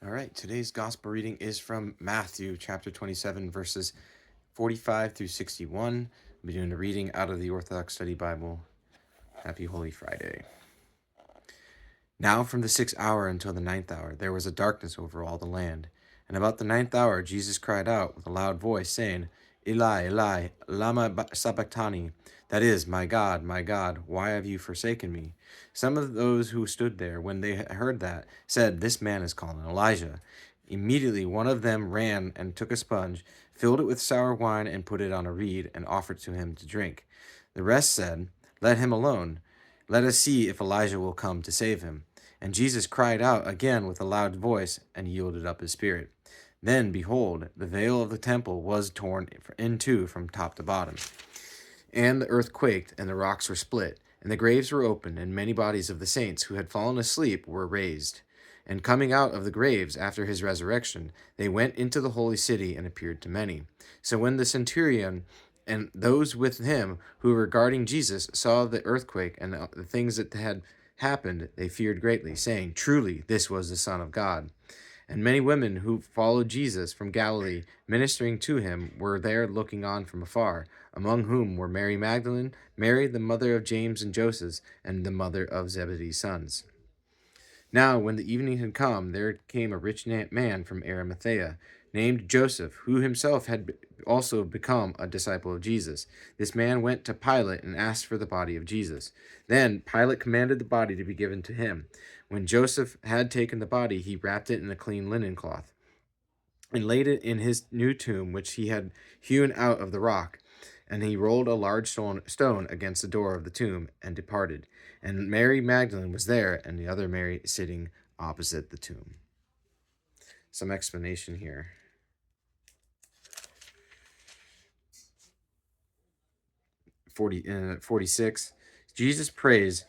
All right, today's gospel reading is from Matthew chapter 27, verses 45 through 61. I'll be doing a reading out of the Orthodox Study Bible. Happy Holy Friday. Now from the 6th hour until the 9th hour, there was a darkness over all the land. And about the 9th hour, Jesus cried out with a loud voice, saying, Eli, Eli, lama sabachthani? That is, my God, why have you forsaken me? Some of those who stood there, when they heard that, said, This man is calling Elijah. Immediately one of them ran and took a sponge, filled it with sour wine, and put it on a reed, and offered to him to drink. The rest said, Let him alone. Let us see if Elijah will come to save him. And Jesus cried out again with a loud voice, and yielded up his spirit. Then, behold, the veil of the temple was torn in two from top to bottom. And the earth quaked, and the rocks were split, and the graves were opened, and many bodies of the saints who had fallen asleep were raised. And coming out of the graves after his resurrection, they went into the holy city and appeared to many. So when the centurion and those with him who were guarding Jesus saw the earthquake and the things that had happened, they feared greatly, saying, Truly, this was the Son of God. And many women who followed Jesus from Galilee, ministering to him, were there looking on from afar, among whom were Mary Magdalene, Mary the mother of James and Joseph, and the mother of Zebedee's sons. Now, when the evening had come, there came a rich man from Arimathea, named Joseph, who himself had also become a disciple of Jesus. This man went to Pilate and asked for the body of Jesus. Then Pilate commanded the body to be given to him. When Joseph had taken the body, he wrapped it in a clean linen cloth and laid it in his new tomb, which he had hewn out of the rock. And he rolled a large stone against the door of the tomb and departed. And Mary Magdalene was there, and the other Mary sitting opposite the tomb. Some explanation here. 46. Jesus prays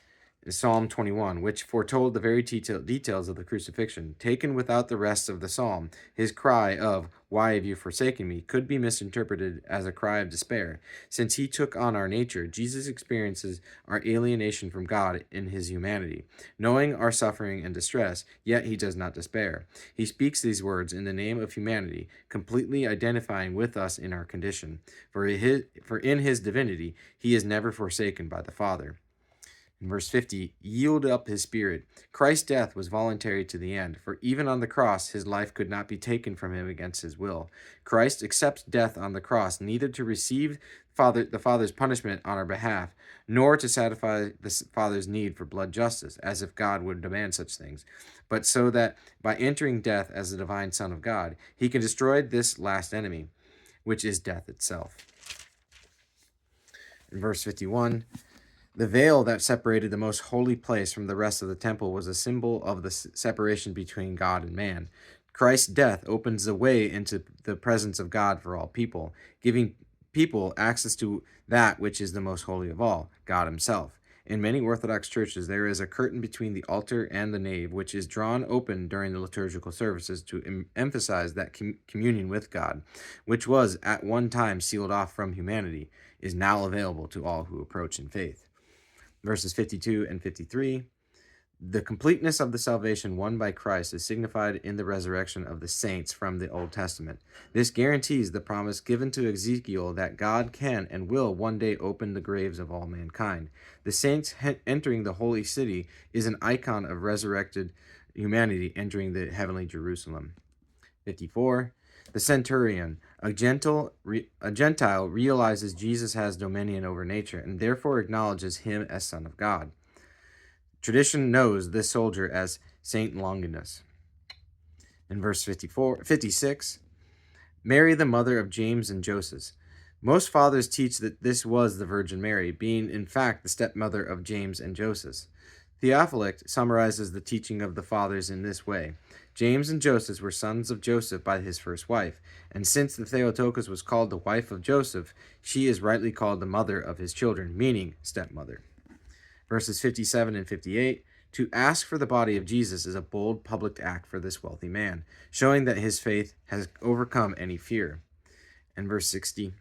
in Psalm 21, which foretold the very details of the crucifixion. Taken without the rest of the psalm, his cry of, Why have you forsaken me, could be misinterpreted as a cry of despair. Since he took on our nature, Jesus experiences our alienation from God in his humanity. Knowing our suffering and distress, yet he does not despair. He speaks these words in the name of humanity, completely identifying with us in our condition. For in his divinity, he is never forsaken by the Father. In verse 50, yield up his spirit. Christ's death was voluntary to the end, for even on the cross his life could not be taken from him against his will. Christ accepts death on the cross, neither to receive the Father's punishment on our behalf, nor to satisfy the Father's need for blood justice, as if God would demand such things, but so that by entering death as the divine Son of God, he can destroy this last enemy, which is death itself. In verse 51, the veil that separated the most holy place from the rest of the temple was a symbol of the separation between God and man. Christ's death opens the way into the presence of God for all people, giving people access to that which is the most holy of all, God himself. In many Orthodox churches, there is a curtain between the altar and the nave, which is drawn open during the liturgical services to emphasize that communion with God, which was at one time sealed off from humanity, is now available to all who approach in faith. Verses 52 and 53. The completeness of the salvation won by Christ is signified in the resurrection of the saints from the Old Testament. This guarantees the promise given to Ezekiel that God can and will one day open the graves of all mankind. The saints entering the holy city is an icon of resurrected humanity entering the heavenly Jerusalem. 54. The centurion, a Gentile, realizes Jesus has dominion over nature and therefore acknowledges him as Son of God. Tradition knows this soldier as Saint Longinus. In verse 56, Mary, the mother of James and Joseph. Most fathers teach that this was the Virgin Mary, being in fact the stepmother of James and Joseph. Theophylact summarizes the teaching of the fathers in this way. James and Joseph were sons of Joseph by his first wife, and since the Theotokos was called the wife of Joseph, she is rightly called the mother of his children, meaning stepmother. Verses 57 and 58, to ask for the body of Jesus is a bold public act for this wealthy man, showing that his faith has overcome any fear. And verse 60,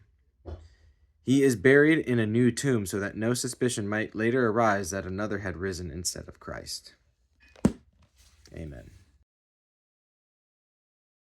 he is buried in a new tomb so that no suspicion might later arise that another had risen instead of Christ. Amen.